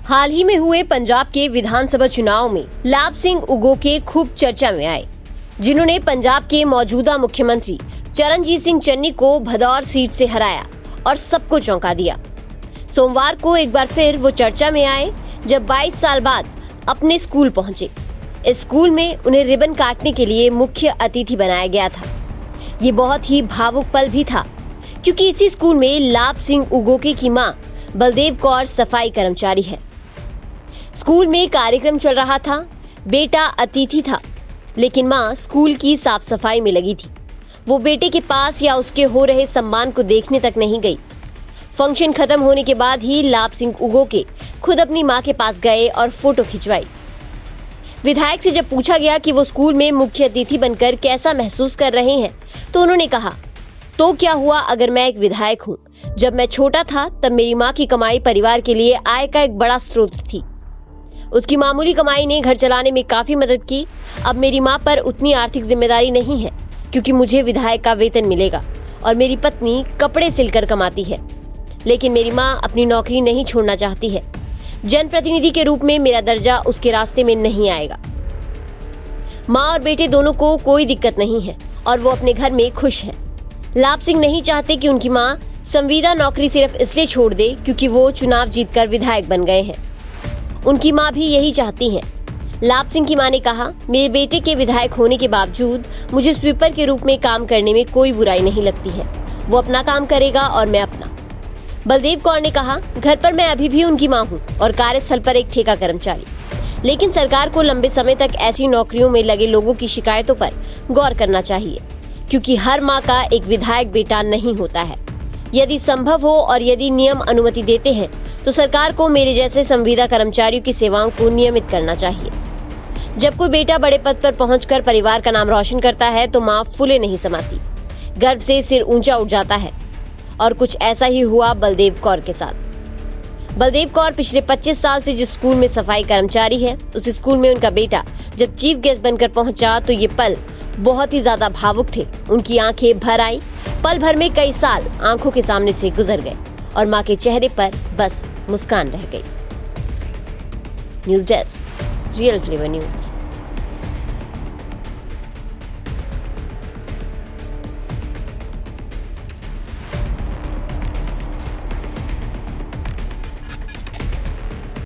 हाल ही में हुए पंजाब के विधानसभा चुनाव में लाभ सिंह उगोके खूब चर्चा में आए, जिन्होंने पंजाब के मौजूदा मुख्यमंत्री चरणजीत सिंह चन्नी को भदौर सीट से हराया और सबको चौंका दिया। सोमवार को एक बार फिर वो चर्चा में आए जब 22 साल बाद अपने स्कूल पहुंचे। इस स्कूल में उन्हें रिबन काटने के लिए मुख्य अतिथि बनाया गया था। ये बहुत ही भावुक पल भी था, क्योंकि इसी स्कूल में लाभ सिंह उगोके की मां बलदेव कौर सफाई कर्मचारी है। स्कूल में कार्यक्रम चल रहा था, बेटा अतिथि था, लेकिन मां स्कूल की साफ सफाई में लगी थी। वो बेटे के पास या उसके हो रहे सम्मान को देखने तक नहीं गई। फंक्शन खत्म होने के बाद ही लाभ सिंह उगोके खुद अपनी मां के पास गए और फोटो खिंचवाई। विधायक से जब पूछा गया कि वो स्कूल में मुख्य अतिथि बनकर कैसा महसूस कर रहे हैं, तो उन्होंने कहा, तो क्या हुआ अगर मैं एक विधायक हूँ। जब मैं छोटा था तब मेरी माँ की कमाई परिवार के लिए आय का एक बड़ा स्रोत थी। उसकी मामूली कमाई ने घर चलाने में काफी मदद की। अब मेरी माँ पर उतनी आर्थिक जिम्मेदारी नहीं है, क्योंकि मुझे विधायक का वेतन मिलेगा और मेरी पत्नी कपड़े सिलकर कमाती है। लेकिन मेरी माँ अपनी नौकरी नहीं छोड़ना चाहती है। जनप्रतिनिधि के रूप में मेरा दर्जा उसके रास्ते में नहीं आएगा। माँ और बेटे दोनों को कोई दिक्कत नहीं है और वो अपने घर में खुश हैं। लाभ सिंह नहीं चाहते कि उनकी माँ संविदा नौकरी सिर्फ इसलिए छोड़ दे क्योंकि वो चुनाव जीतकर विधायक बन गए हैं। उनकी माँ भी यही चाहती हैं। लाभ सिंह की माँ ने कहा, मेरे बेटे के विधायक होने के बावजूद मुझे स्वीपर के रूप में काम करने में कोई बुराई नहीं लगती है। वो अपना काम करेगा और मैं अपना। बलदेव कौर ने कहा, घर पर मैं अभी भी उनकी माँ हूँ और कार्यस्थल पर एक ठेका कर्मचारी। लेकिन सरकार को लंबे समय तक ऐसी नौकरियों में लगे लोगों की शिकायतों पर गौर करना चाहिए, क्योंकि हर माँ का एक विधायक बेटा नहीं होता है। यदि संभव हो और यदि नियम अनुमति देते हैं तो सरकार को मेरे जैसे संविदा कर्मचारियों की सेवाओं को नियमित करना चाहिए। जब कोई बेटा बड़े पद पर पहुंचकर परिवार का नाम रोशन करता है तो माँ फूले नहीं समाती, गर्व से सिर ऊंचा उठ जाता है। और कुछ ऐसा ही हुआ बलदेव कौर के साथ। बलदेव कौर पिछले 25 साल से जिस स्कूल में सफाई कर्मचारी है, उस स्कूल में उनका बेटा जब चीफ गेस्ट बनकर पहुंचा तो ये पल बहुत ही ज्यादा भावुक थे। उनकी आंखें भर आई। पल भर में कई साल आंखों के सामने से गुजर गए और माँ के चेहरे पर बस मुस्कान रह गई। News desk, real flavour news.